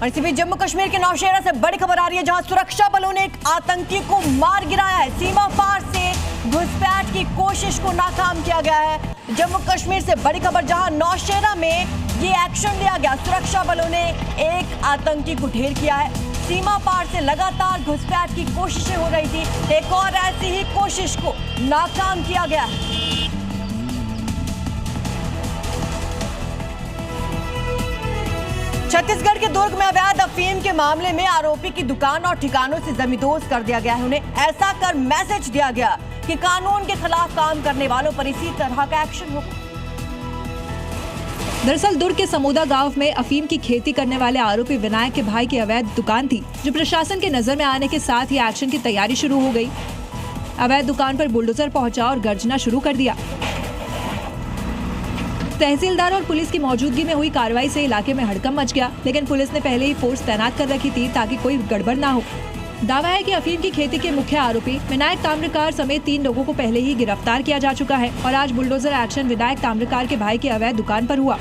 और इसी बीच जम्मू कश्मीर के नौशेरा से बड़ी खबर आ रही है, जहां सुरक्षा बलों ने एक आतंकी को मार गिराया है। सीमा पार से घुसपैठ की कोशिश को नाकाम किया गया है। जम्मू कश्मीर से बड़ी खबर, जहां नौशेरा में ये एक्शन लिया गया। सुरक्षा बलों ने एक आतंकी को ढेर किया है। सीमा पार से लगातार घुसपैठ की कोशिशें हो रही थी, एक और ऐसी ही कोशिश को नाकाम किया गया है। छत्तीसगढ़ के दुर्ग में अवैध अफीम के मामले में आरोपी की दुकान और ठिकानों से जमींदोज कर दिया गया है। उन्हें ऐसा कर मैसेज दिया गया कि कानून के खिलाफ काम करने वालों पर इसी तरह का एक्शन होगा। दरअसल दुर्ग के समोदा गांव में अफीम की खेती करने वाले आरोपी विनायक के भाई की अवैध दुकान थी, जो प्रशासन के नजर में आने के साथ ही एक्शन की तैयारी शुरू हो गई। अवैध दुकान पर बुलडोजर पहुंचा और गर्जना शुरू कर दिया। तहसीलदार और पुलिस की मौजूदगी में हुई कार्रवाई से इलाके में हड़कंप मच गया, लेकिन पुलिस ने पहले ही फोर्स तैनात कर रखी थी ताकि कोई गड़बड़ ना हो। दावा है कि अफीम की खेती के मुख्य आरोपी विनायक ताम्रकार समेत 3 लोगों को पहले ही गिरफ्तार किया जा चुका है और आज बुलडोजर एक्शन विनायक ताम्रकार के भाई की अवैध दुकान पर हुआ।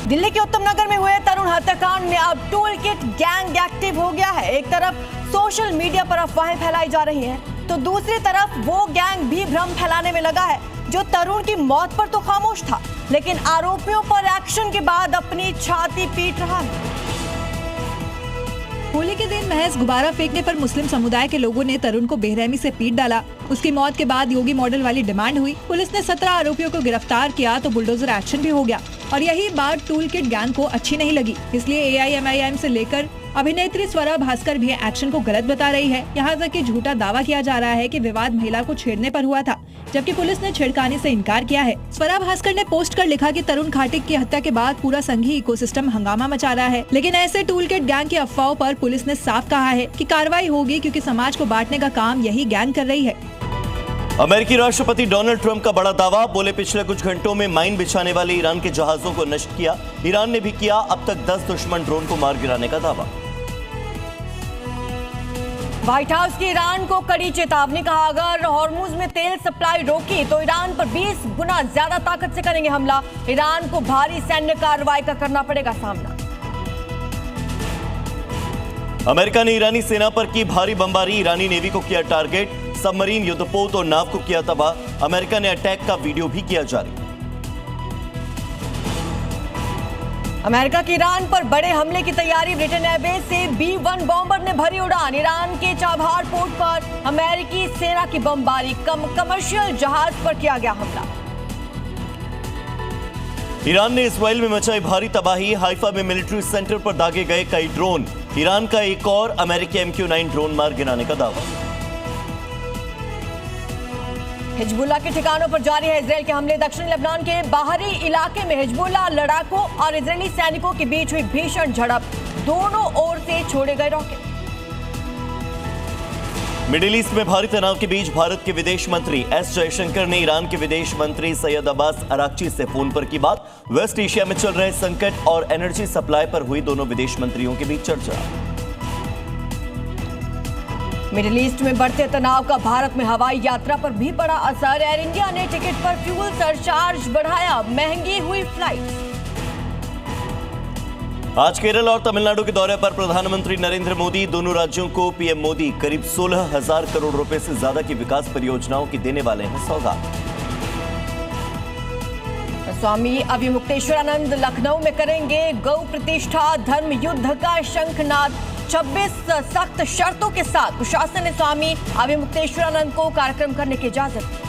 दिल्ली के उत्तम नगर में हुए तरुण हत्याकांड में अब टूल किट गैंग एक्टिव हो गया है। एक तरफ सोशल मीडिया पर अफवाहें फैलाई जा रही हैं, तो दूसरी तरफ वो गैंग भी भ्रम फैलाने में लगा है जो तरुण की मौत पर तो खामोश था, लेकिन आरोपियों पर एक्शन के बाद अपनी छाती पीट रहा है। होली के दिन महज गुब्बारा फेंकने पर मुस्लिम समुदाय के लोगों ने तरुण को बेरहमी से पीट डाला। उसकी मौत के बाद योगी मॉडल वाली डिमांड हुई। पुलिस ने 17 आरोपियों को गिरफ्तार किया तो बुलडोजर एक्शन भी हो गया। और यही बात टूल किट गैंग को अच्छी नहीं लगी, इसलिए AIMIM से लेकर अभिनेत्री स्वरा भास्कर भी एक्शन को गलत बता रही है। यहाँ तक कि झूठा दावा किया जा रहा है कि विवाद महिला को छेड़ने पर हुआ था, जबकि पुलिस ने छेड़खानी से इनकार किया है। स्वरा भास्कर ने पोस्ट कर लिखा कि तरुण खाटिक की हत्या के बाद पूरा संघीय इकोसिस्टम हंगामा मचा रहा है, लेकिन ऐसे टूल किट गैंग की अफवाहों पर पुलिस ने साफ कहा है कि कार्रवाई होगी, क्योंकि समाज को बांटने का काम यही गैंग कर रही है। अमेरिकी राष्ट्रपति डोनाल्ड ट्रंप का बड़ा दावा, बोले पिछले कुछ घंटों में माइन बिछाने वाले ईरान के जहाजों को नष्ट किया। ईरान ने भी किया अब तक 10 दुश्मन ड्रोन को मार गिराने का दावा। व्हाइट हाउस की ईरान को कड़ी चेतावनी, कहा अगर हॉर्मुज में तेल सप्लाई रोकी तो ईरान पर 20 गुना ज्यादा ताकत से करेंगे हमला। ईरान को भारी सैन्य कार्रवाई का करना पड़ेगा सामना। अमेरिका ने ईरानी सेना पर की भारी बमबारी, ईरानी नेवी को किया टारगेट, सबमरीन, युद्धपोत और नाव को किया तबाह। अमेरिका ने अटैक का वीडियो भी किया जारी। अमेरिका की ईरान पर बड़े हमले की तैयारी, ब्रिटेन एयरबेस से B-1 बॉम्बर ने भरी उड़ान। ईरान के चाबहार पोर्ट पर अमेरिकी सेना की बमबारी, कमर्शियल जहाज पर किया गया हमला। ईरान ने इस्राइल में मचाई भारी तबाही, हाइफा में मिलिट्री सेंटर पर दागे गए कई ड्रोन। ईरान का एक और अमेरिकी MQ-9 ड्रोन मार गिराने का दावा। हिजबुल्लाह के ठिकानों पर जारी है इजराइल के हमले। दक्षिणी लेबनान के बाहरी इलाके में हिजबुल्लाह लड़ाकों और इजरायली सैनिकों के बीच हुई भीषण झड़प, दोनों ओर से छोड़े गए रॉकेट। मिडिल ईस्ट में भारी तनाव के बीच भारत के विदेश मंत्री S जयशंकर ने ईरान के विदेश मंत्री सैयद अब्बास अराक्ची से फोन पर की बात। वेस्ट एशिया में चल रहे संकट और एनर्जी सप्लाई पर हुई दोनों विदेश मंत्रियों के बीच चर्चा। मिडिल ईस्ट में बढ़ते तनाव का भारत में हवाई यात्रा पर भी पड़ा असर। एयर इंडिया ने टिकट पर फ्यूल सरचार्ज बढ़ाया, महंगी हुई फ्लाइट। आज केरल और तमिलनाडु के दौरे पर प्रधानमंत्री नरेंद्र मोदी, दोनों राज्यों को PM मोदी करीब 16,000 करोड़ रुपए से ज्यादा की विकास परियोजनाओं की देने वाले हैं सौगात। स्वामी अभिमुक्तेश्वरानंद लखनऊ में करेंगे गौ प्रतिष्ठा धर्म युद्ध का शंखनाद। 26 सख्त शर्तों के साथ प्रशासन ने स्वामी अभिमुक्तेश्वरानंद को कार्यक्रम करने की इजाजत दी।